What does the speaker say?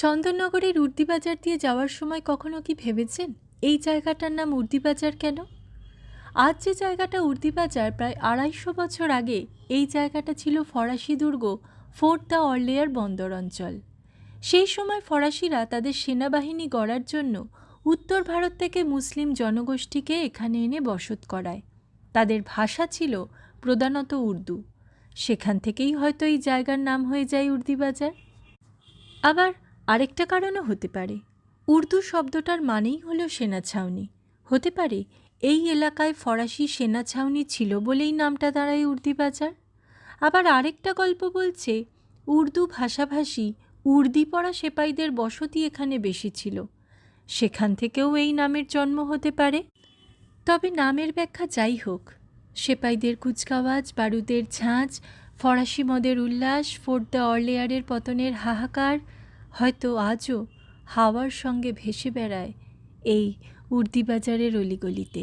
চন্দননগরের উর্দিবাজার দিয়ে যাওয়ার সময় কখনো কি ভেবেছেন এই জায়গাটার নাম উর্দিবাজার কেন? আজ যে জায়গাটা উর্দিবাজার, প্রায় ২৫০ বছর আগে এই জায়গাটা ছিল ফরাসি দুর্গ ফোর্ট দ্য অর্লেয়ার বন্দর অঞ্চল। সেই সময় ফরাসিরা তাদের সেনাবাহিনী গড়ার জন্য উত্তর ভারত থেকে মুসলিম জনগোষ্ঠীকে এখানে এনে বসত করায়। তাদের ভাষা ছিল প্রধানত উর্দু। সেখান থেকেই হয়তো এই জায়গার নাম হয়ে যায় উর্দিবাজার। আবার আরেকটা কারণও হতে পারে, উর্দু শব্দটার মানেই হলো সেনা ছাউনি। হতে পারে এই এলাকায় ফরাসি সেনা ছাউনি ছিল বলেই নামটা দাঁড়ায় উর্দিবাজার। আবার আরেকটা গল্প বলছে উর্দু ভাষাভাষী উর্দি পড়া সেপাইদের বসতি এখানে বেশি ছিল, সেখান থেকেও এই নামের জন্ম হতে পারে। তবে নামের ব্যাখ্যা যাই হোক, সেপাইদের কুচকাওয়াজ, বারুদের ঝাঁঝ, ফরাসি মদের উল্লাস, ফোর্ট দ্য অর্লেয়ারের পতনের হাহাকার হয়তো আজও হাওয়ার সঙ্গে ভেসে বেড়ায় এই উর্দিবাজারের অলিগলিতে।